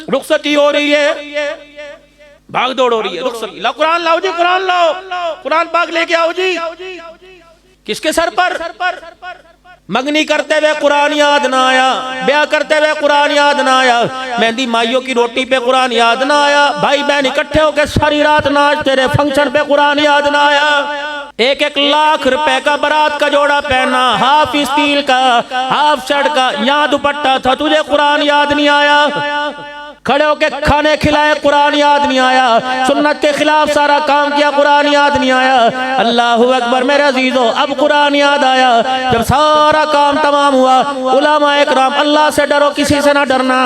रुखसती हो रही है, भाग दौड़ हो रही है, रुखसती, लाओ कुरान, लाओ जी कुरान, लाओ कुरान पाक लेके आओ जी। किसके सर पर? मंगनी करते हुए कुरान याद ना आया, ब्याह करते हुए कुरान याद ना आया, मेहंदी माइयों की रोटी पे कुरान याद ना आया, भाई बहन इकट्ठे होकर सारी रात नाचते रहे, फंक्शन पे कुरान याद ना आया। 1-1 लाख रुपए का बारात का जोड़ा पहना, हाफ स्टील का, हाफ शर्ट का, यहाँ दुपट्टा था, तुझे कुरान याद नहीं आया। खड़े होके खाने खिलाए, कुरान याद नहीं आया। सुन्नत के खिलाफ सारा काम किया, कुरान याद नहीं आया। अल्लाहु अकबर मेरे अजीजों, अब कुरान याद आया। जब सारा काम तमाम हुआ, उलमा इकराम, अल्लाह से डरो, किसी से ना डरना,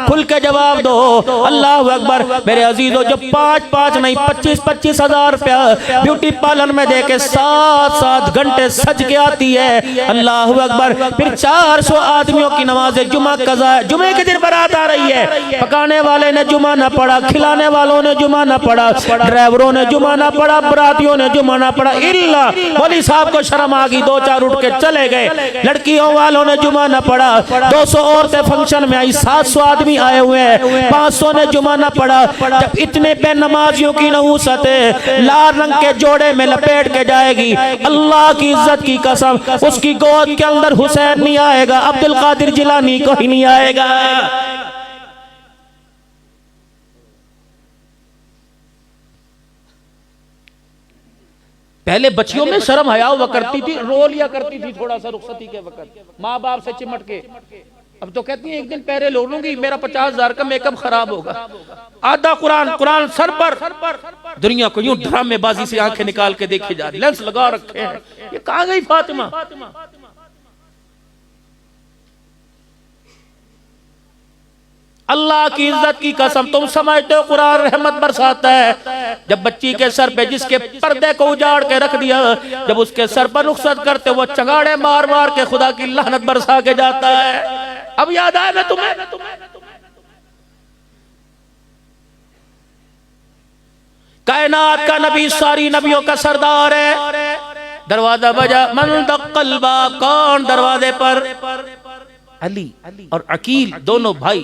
खुल के जवाब दो। अल्लाहु अकबर मेरे अजीजों, जब 5-5 नहीं 25-25 हजार रुपया ब्यूटी पार्लर में दे के 7-7 घंटे सज के आती है, अल्लाहु अकबर, फिर 400 आदमियों की नमाज जुमा कज़ा है, जुमे के दिन बारात आ रही है, पकाने वाले ने जुमा ना पड़ा, खिलाने वालों ने जुमा ना पड़ा, ड्राइवरों ने जुमा ना पड़ा, बरातियों ने जुमा ना पड़ा, इल्ला मौलवी साहब को शर्म आ गई, 2-4 उठ के चले गए, लड़कियों वालों ने जुमा ना पड़ा, 200 औरतें फंक्शन में आई, 700 आदमी आए हुए हैं, 500 ने जुमा ना पड़ा। जब इतने पे नमाजियों की नहूसत लाल रंग के जोड़े में लपेट के जाएगी, अल्लाह की इज्जत की कसम, उसकी गोद के अंदर हुसैन नहीं आएगा, अब्दुल कादिर जिलानी कोई नहीं आएगा। पहले बच्चियों में शर्म हया हुआ करती थी, रो लिया करती थी थोड़ा सा रुखसती के वक्त, माँ बाप से चिमट के। अब तो कहती है एक दिन पहले लो लूंगी, मेरा 50,000 का मेकअप खराब होगा। आधा कुरान सर पर, दुनिया को यूं ड्रामेबाजी से आंखें निकाल के देखी जा रही, लेंस लगा रखे हैं, ये कहाँ गई फातिमा? अल्लाह की इज्जत की कसम, तुम समझते हो कुरान रहमत बरसाता है? जब बच्ची के सर पे जिसके पर्दे को उजाड़ के रख दिया, जब उसके सर पर रुखसत करते वो चंगाड़े मार मार के खुदा की लानत बरसा के जाता है। अब याद आया मैं तुम्हें? कायनात का नबी, सारी नबियों का सरदार है। दरवाजा बजा, मन दक्कल बा, कौन दरवाजे पर? अली और अकील, दोनों भाई,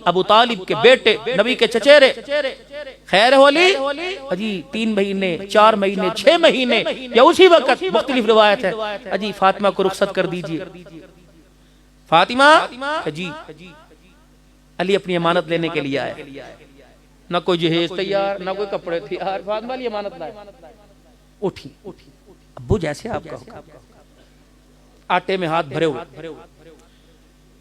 अबू तालिब के बेटे, नबी के चचेरे। खैर होली अजी 3 महीने, 4 महीने, 6 महीने या उसी वक्त, मुख्तलिफ रिवायत है। अजी फातिमा को रुखसत कर दीजिए। फातिमा जी, अली अपनी अमानत लेने के लिए आए, ना कोई जहेज तैयार, ना कोई कपड़े तैयार, फातिमा अली अमानत लाए। उठी, अब्बू जैसे आपका होगा, आटे में हाथ भरे हुए,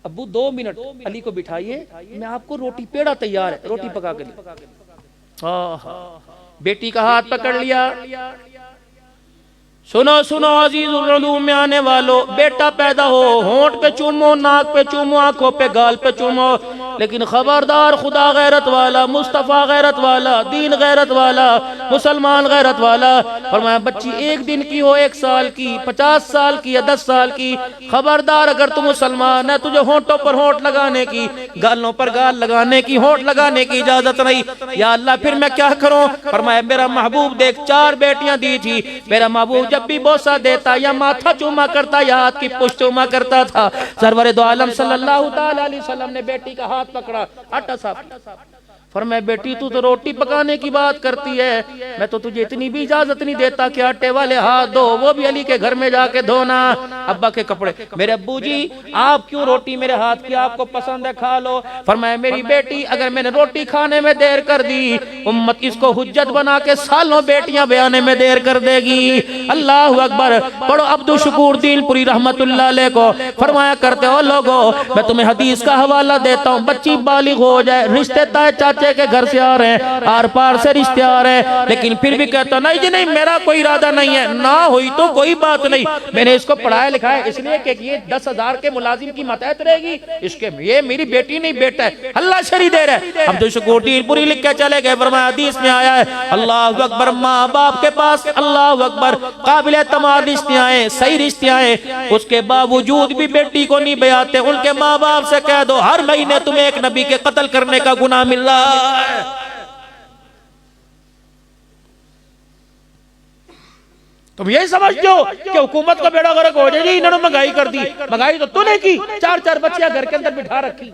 अब्बू 2 मिनट अली को बिठाइए, मैं आपको रोटी, पेड़ा तैयार है, रोटी पका के लिए। बेटी का हाथ पकड़ लिया। सुनो सुनो अजीजुल में आने वालों, बेटा पैदा हो, होंठ पे चूमो, नाक पे चूमो, आंखों पे, गाल पे चूमो, लेकिन खबरदार, खुदा गैरत वाला, मुस्तफा गैरत वाला, दीन गैरत वाला, मुसलमान गैरत वाला। फरमाया बच्ची 1 दिन की हो, 1 साल की, 50 साल की या 10 साल की, खबरदार अगर तू मुसलमान है, तुझे होंठों पर होंठ लगाने की, गालों पर गाल लगाने की, होंठ लगाने की इजाजत नहीं। या अल्लाह फिर मैं क्या करूं? फरमाया मेरा महबूब देख, 4 बेटियां दी थी, मेरा महबूब जब भी बोसा देता या माथा चूमा करता या हाथ की पुष्ट चूमा करता था। सरवर दो आलम सल्लल्लाहु ताला अलैहि वसल्लम ने बेटी का हाथ पकड़ा, आटा साफ, फरमाया बेटी तू तो रोटी पकाने की बात करती है, मैं तो तुझे इतनी भी इजाजत नहीं देता कि आटे वाले हाथ धो, वो भी अली के घर में जाके धोना, अब्बा के कपड़े। मेरे अब्बू जी आप क्यों रोटी मेरे हाथ की, आपको पसंद है खा लो। फरमाया मेरी बेटी अगर मैंने रोटी खाने में देर कर दी, उम्मत इसको हुज्जत बना के सालों बेटियां बयाने में देर कर देगी। अल्लाह अकबर। पढ़ो अब्दुल शकूर दीनपुरी रहमतुल्लाह अलैह को। फरमाया करते हो लोगो, मैं तुम्हें हदीस का हवाला देता हूँ, बच्ची बालिग हो जाए, रिश्ते ताए चाचे के घर से आ रहे हैं, आर पार से रिश्ते आ रहे हैं, लेकिन फिर भी कहता नहीं जी नहीं मेरा कोई इरादा नहीं है, ना हुई तो कोई बात नहीं, मैंने इसको पढ़ाया लिखाया इसलिए कि ये 10,000 के मुलाजिम की मतहत रहेगी, इसके ये मेरी बेटी नहीं बेटा है, अल्लाह शरी दे रहा है। अब्दुल शकूर दीनपुरी लिख के चले गए। फरमाया हदीस में आया है अल्लाह अकबर, माँ बाप के पास अल्लाह अकबर काबिल तमाम रिश्ते आए, सही रिश्ते आए, उसके बावजूद भी बेटी को नहीं बयाते, उनके माँ बाप से कह दो हर महीने तुम्हें एक नबी के कत्ल करने का गुनाह मिल रहा है। तुम यही समझते हो कि हुकूमत का बेड़ा गर्क हो जाएगी, इन्होंने महंगाई कर दी, महंगाई तो तूने की, 4-4 बच्चियां घर के अंदर बिठा रखी।